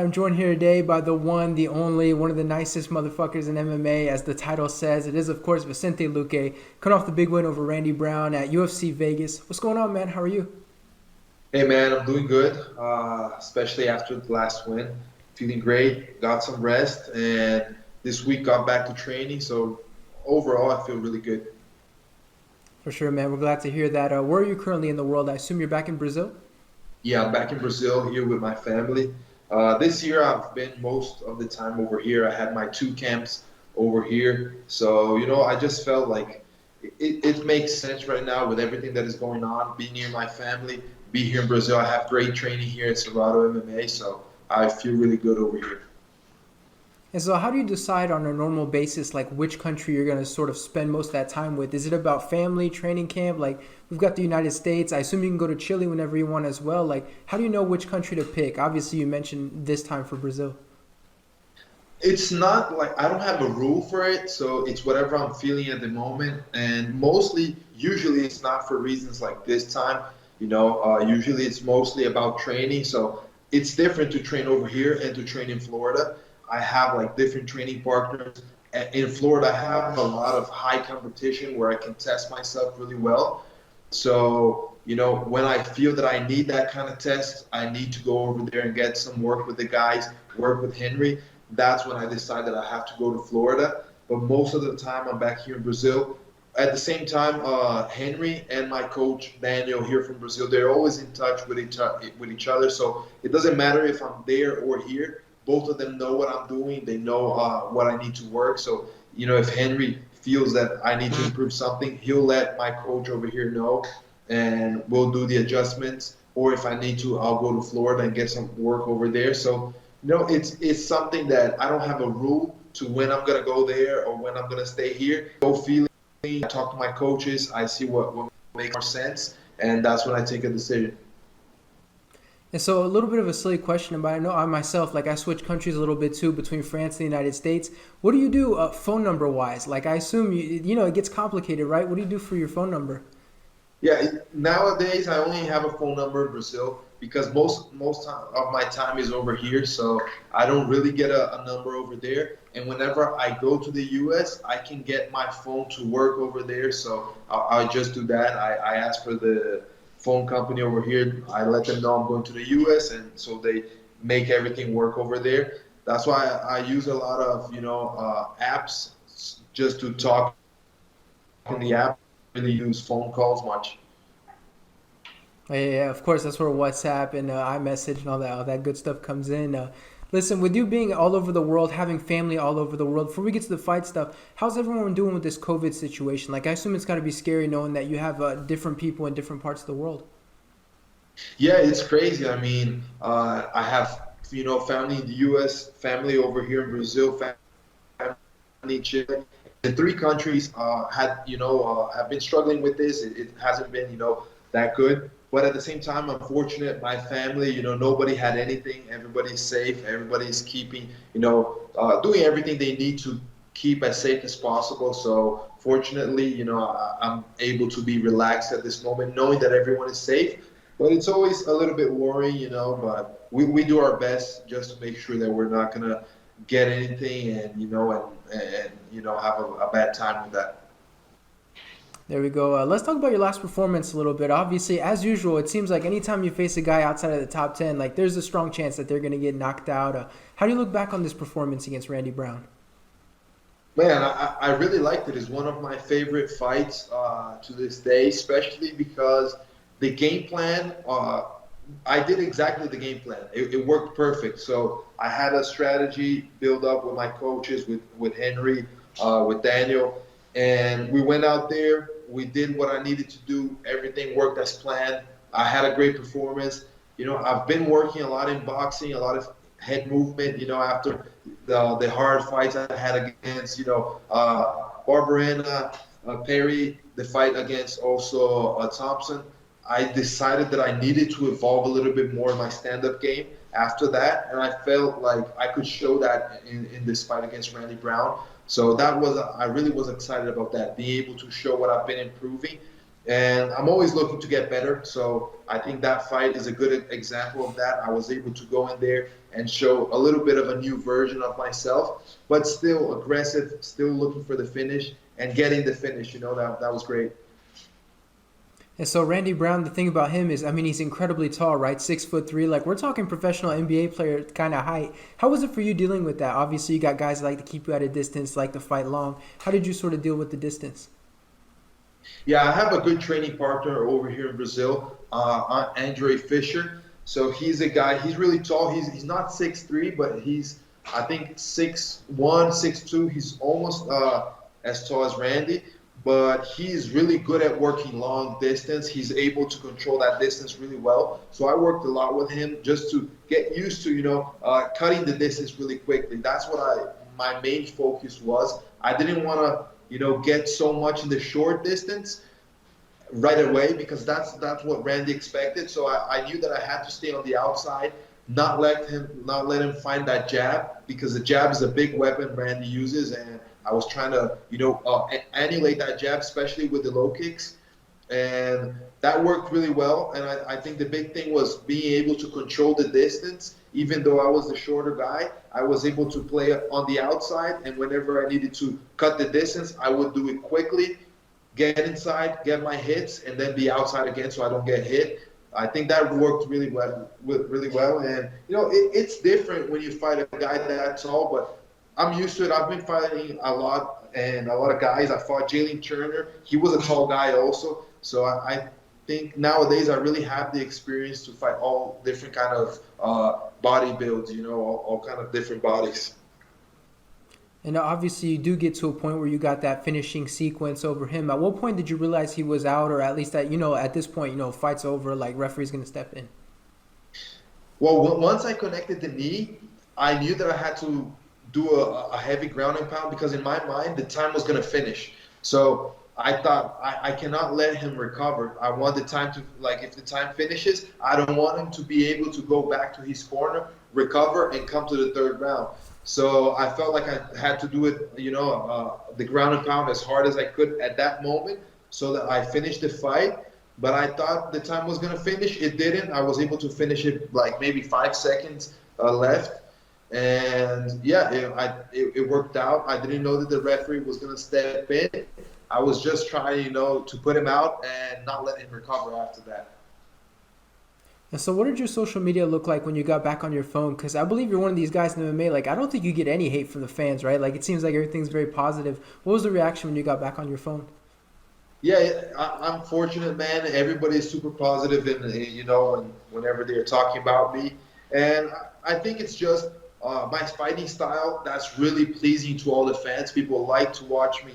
I'm joined here today by the one, the only, one of the nicest motherfuckers in MMA, as the title says. It is, of course, Vicente Luque, coming off the big win over Randy Brown at UFC Vegas. What's going on, man? How are you? Hey man, I'm doing good, especially after the last win. Feeling great, got some rest, and this week got back to training. So overall, I feel really good. For sure, man. We're glad to hear that. Where are you currently in the world? I assume you're back in Brazil? Yeah, I'm back in Brazil here with my family. This year, I've been most of the time over here. I had my two camps over here. So, I just felt like it makes sense right now with everything that is going on, be near my family, be here in Brazil. I have great training here at Cerrado MMA, so I feel really good over here. And so, how do you decide on a normal basis, like which country you're going to sort of spend most of that time with? Is it about family, training camp? Like, we've got the United States. I assume you can go to Chile whenever you want as well. Like, how do you know which country to pick? Obviously, you mentioned this time for Brazil. It's not like I don't have a rule for it, so it's whatever I'm feeling at the moment. And mostly, usually, it's not for reasons like this time. Usually it's mostly about training. So it's different to train over here and to train in Florida. I have like different training partners. In Florida, I have a lot of high competition where I can test myself really well. So, when I feel that I need that kind of test, I need to go over there and get some work with the guys, work with Henry. That's when I decide that I have to go to Florida. But most of the time, I'm back here in Brazil. At the same time, Henry and my coach Daniel here from Brazil, they're always in touch with each other. So it doesn't matter if I'm there or here. Both of them know what I'm doing. They know what I need to work. So if Henry feels that I need to improve something, he'll let my coach over here know, and we'll do the adjustments. Or if I need to, I'll go to Florida and get some work over there. So it's something that I don't have a rule to when I'm gonna go there or when I'm gonna stay here. Go feeling. I talk to my coaches. I see what makes more sense, and that's when I take a decision. And so a little bit of a silly question, but I know I myself, like I switch countries a little bit too between France and the United States. What do you do phone number wise? Like I assume it gets complicated, right? What do you do for your phone number? Yeah, nowadays I only have a phone number in Brazil because most of my time is over here, so I don't really get a number over there. And whenever I go to the U.S., I can get my phone to work over there, so I just do that. I ask for the phone company over here. I let them know I'm going to the U.S., and so they make everything work over there. That's why I use a lot of apps just to talk in the app. Really use phone calls much. Yeah, of course, that's where WhatsApp and iMessage and all that good stuff comes in. Listen, with you being all over the world, having family all over the world, before we get to the fight stuff, how's everyone doing with this COVID situation? Like, I assume it's got to be scary knowing that you have different people in different parts of the world. Yeah, it's crazy. I mean, I have family in the U.S., family over here in Brazil, family in Chile. The three countries have been struggling with this. It hasn't been that good. But at the same time, I'm fortunate. My family, nobody had anything. Everybody's safe. Everybody's keeping, doing everything they need to keep as safe as possible. So fortunately, I'm able to be relaxed at this moment, knowing that everyone is safe. But it's always a little bit worrying, but we do our best just to make sure that we're not gonna get anything and have a bad time with that. There we go. Let's talk about your last performance a little bit. Obviously, as usual, it seems like anytime you face a guy outside of the top 10, like there's a strong chance that they're going to get knocked out. How do you look back on this performance against Randy Brown? Man, I really liked it. It's one of my favorite fights to this day, especially because the game plan, I did exactly the game plan. It worked perfect. So I had a strategy build up with my coaches, with Henry, with Daniel, and we went out there. We did what I needed to do. Everything worked as planned. I had a great performance. I've been working a lot in boxing, a lot of head movement. After the hard fights I had against, Barberena, Perry, the fight against also Thompson. I decided that I needed to evolve a little bit more in my stand-up game after that, and I felt like I could show that in this fight against Randy Brown. So I really was excited about that, being able to show what I've been improving. And I'm always looking to get better. So I think that fight is a good example of that. I was able to go in there, and show a little bit of a new version of myself, but still aggressive, still looking for the finish and getting the finish. That was great. And so Randy Brown, the thing about him is, I mean, he's incredibly tall, right? 6'3". Like we're talking professional NBA player kind of height. How was it for you dealing with that? Obviously, you got guys that like to keep you at a distance, like to fight long. How did you sort of deal with the distance? Yeah, I have a good training partner over here in Brazil, Andre Fisher. So he's a guy. He's really tall. He's not 6'3", but he's I think 6'1", 6'2". He's almost as tall as Randy, but he's really good at working long distance. He's able to control that distance really well. So I worked a lot with him just to get used to cutting the distance really quickly. That's what my main focus was. I didn't want to get so much in the short distance right away because that's what Randy expected. So I knew that I had to stay on the outside, not let him find that jab because the jab is a big weapon Randy uses, and I was trying to annihilate that jab, especially with the low kicks, and that worked really well. And I think the big thing was being able to control the distance. Even though I was the shorter guy, I was able to play on the outside, and whenever I needed to cut the distance, I would do it quickly, get inside, get my hits, and then be outside again so I don't get hit. I think that worked really well, and it's different when you fight a guy that tall, but I'm used to it. I've been fighting a lot, and a lot of guys. I fought Jalen Turner. He was a tall guy also, so I think nowadays I really have the experience to fight all different kind of body builds, all kind of different bodies. And obviously, you do get to a point where you got that finishing sequence over him. At what point did you realize he was out, or at least that at this point, fight's over, like referee's gonna step in? Well, once I connected the knee, I knew that I had to do a heavy ground and pound because in my mind the time was gonna finish. So I thought I cannot let him recover. I want the time to, like, if the time finishes, I don't want him to be able to go back to his corner, recover, and come to the third round. So I felt like I had to do it, the ground and pound as hard as I could at that moment so that I finished the fight. But I thought the time was going to finish. It didn't. I was able to finish it like maybe 5 seconds left. And yeah, it worked out. I didn't know that the referee was going to step in. I was just trying, to put him out and not let him recover after that. And so what did your social media look like when you got back on your phone? Because I believe you're one of these guys in MMA, like I don't think you get any hate from the fans, right? Like it seems like everything's very positive. What was the reaction when you got back on your phone? Yeah, I'm fortunate, man. Everybody's super positive, and whenever they're talking about me, and I think it's just my fighting style that's really pleasing to all the fans. People like to watch me,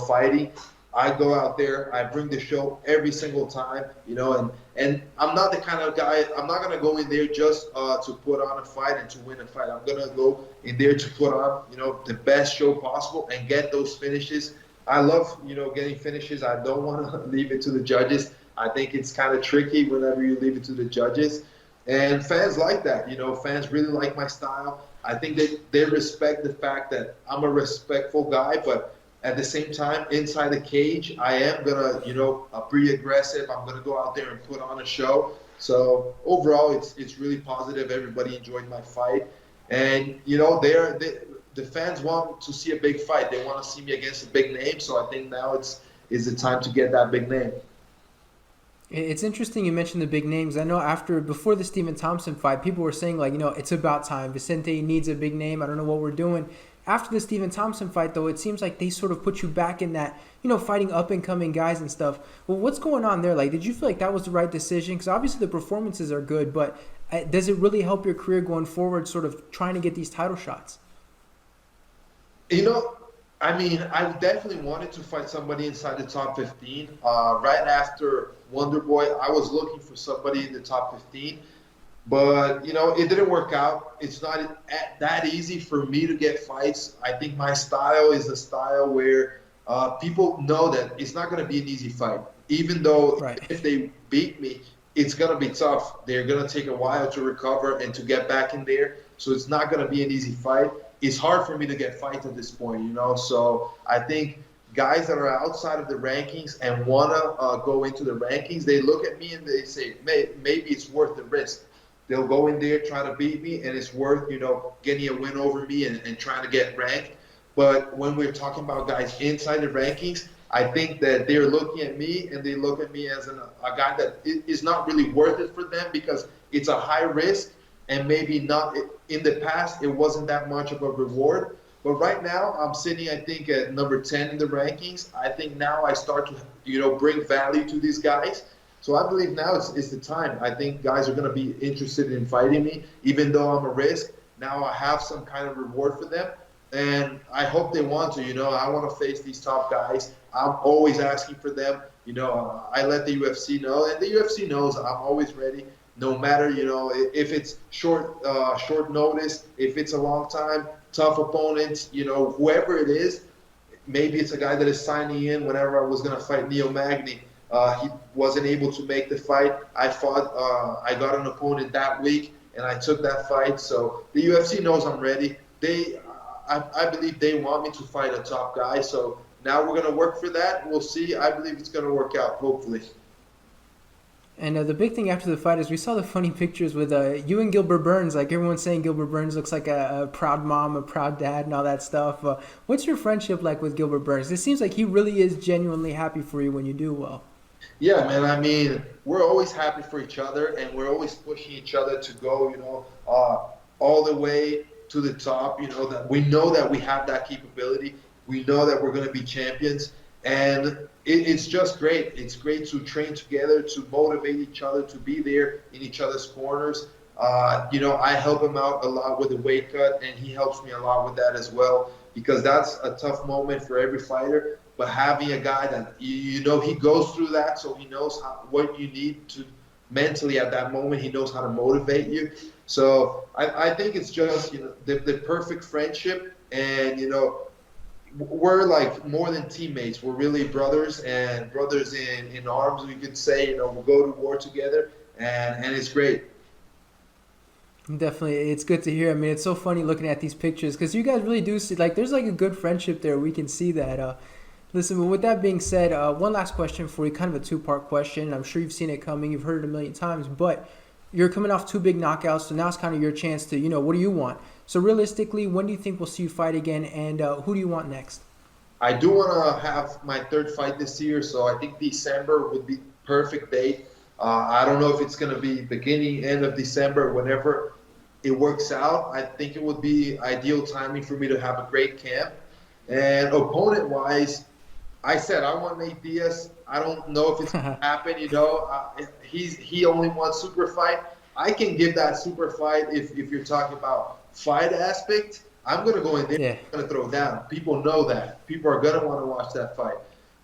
fighting. I go out there, I bring the show every single time, and I'm not the kind of guy. I'm not gonna go in there just to put on a fight and to win a fight. I'm gonna go in there to put on, the best show possible and get those finishes. I love, getting finishes. I don't want to leave it to the judges. I think it's kind of tricky whenever you leave it to the judges. And fans like that. Fans really like my style. I think they respect the fact that I'm a respectful guy, but at the same time, inside the cage, I am going to, be aggressive. I'm going to go out there and put on a show. So overall, it's really positive. Everybody enjoyed my fight. And, the fans want to see a big fight. They want to see me against a big name. So I think now is the time to get that big name. It's interesting you mentioned the big names. I know before the Stephen Thompson fight, people were saying like, it's about time. Vicente needs a big name. I don't know what we're doing. After the Stephen Thompson fight, though, it seems like they sort of put you back in that, fighting up-and-coming guys and stuff. Well, what's going on there? Like, did you feel like that was the right decision? Because obviously the performances are good, but does it really help your career going forward, sort of trying to get these title shots? I definitely wanted to fight somebody inside the top 15. Right after Wonder Boy, I was looking for somebody in the top 15. But, it didn't work out. It's not that easy for me to get fights. I think my style is a style where people know that it's not going to be an easy fight. Even though Right. If they beat me, it's going to be tough. They're going to take a while to recover and to get back in there. So it's not going to be an easy fight. It's hard for me to get fights at this point, So I think guys that are outside of the rankings and want to go into the rankings, they look at me and they say, maybe it's worth the risk. they'll go in there, try to beat me, and it's worth, getting a win over me and trying to get ranked. But when we're talking about guys inside the rankings, I think that they're looking at me and they look at me as a guy that is not really worth it for them because it's a high risk and maybe not in the past it wasn't that much of a reward. But right now I'm sitting, I think, at number 10 in the rankings. I think now I start to, bring value to these guys. So I believe now it's the time. I think guys are going to be interested in fighting me, even though I'm a risk. Now I have some kind of reward for them. And I hope they want to. I want to face these top guys. I'm always asking for them. I let the UFC know, and the UFC knows I'm always ready. No matter, if it's short notice, if it's a long time, tough opponents, whoever it is. Maybe it's a guy that is signing in whenever I was going to fight Neil Magny. He wasn't able to make the fight. I got an opponent that week, and I took that fight. So the UFC knows I'm ready. I believe they want me to fight a top guy. So now we're going to work for that. We'll see. I believe it's going to work out, hopefully. And the big thing after the fight is we saw the funny pictures with you and Gilbert Burns. Like everyone's saying Gilbert Burns looks like a proud mom, a proud dad, and all that stuff. What's your friendship like with Gilbert Burns? It seems like he really is genuinely happy for you when you do well. Yeah, man. I mean, we're always happy for each other, and we're always pushing each other to go, all the way to the top. That we know that we have that capability. We know that we're going to be champions, and it's just great. It's great to train together, to motivate each other, to be there in each other's corners. I help him out a lot with the weight cut, and he helps me a lot with that as well, because that's a tough moment for every fighter. But having a guy that, he goes through that, so he knows what you need to mentally at that moment. He knows how to motivate you. So I think it's just, the perfect friendship. And, we're like more than teammates. We're really brothers, and brothers in arms, we could say. We'll go to war together, and it's great. Definitely, it's good to hear. I mean, it's so funny looking at these pictures because you guys really do see, like, there's like a good friendship there. We can see that. Listen, but with that being said, one last question for you, kind of a two-part question. I'm sure you've seen it coming. You've heard it a million times, but you're coming off 2 big knockouts, so now it's kind of your chance to, what do you want? So realistically, when do you think we'll see you fight again, and who do you want next? I do want to have my 3rd fight this year, so I think December would be perfect date. I don't know if it's going to be beginning, end of December, whenever it works out. I think it would be ideal timing for me to have a great camp. And opponent-wise, I said I want Nate Diaz. I don't know if it's going to happen. He only wants super fight. I can give that super fight if you're talking about fight aspect. I'm going to go in there. Yeah. I'm going to throw down. People know that. People are going to want to watch that fight.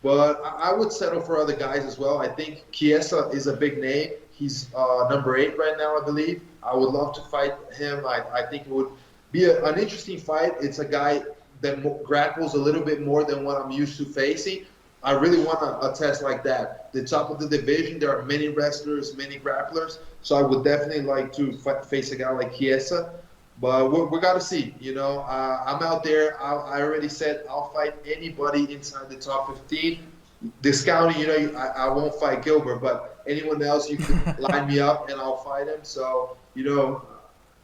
But I would settle for other guys as well. I think Chiesa is a big name. He's number 8 right now, I believe. I would love to fight him. I think it would be an interesting fight. It's a guy that grapples a little bit more than what I'm used to facing. I really want a test like that. The top of the division, there are many wrestlers, many grapplers. So I would definitely like to face a guy like Chiesa. But we got to see. I'm out there. I already said I'll fight anybody inside the top 15. Discounting, I won't fight Gilbert, but anyone else, you can line me up and I'll fight him. So,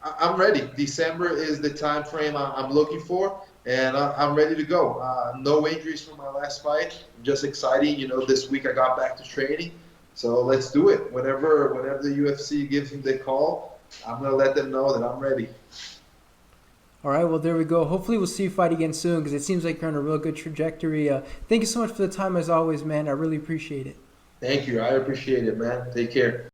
I'm ready. December is the time frame I'm looking for, and I'm ready to go. No injuries from my last fight. I'm just excited. This week I got back to training. So let's do it. Whenever the UFC gives me the call, I'm going to let them know that I'm ready. All right, well, there we go. Hopefully we'll see you fight again soon because it seems like you're on a real good trajectory. Thank you so much for the time as always, man. I really appreciate it. Thank you. I appreciate it, man. Take care.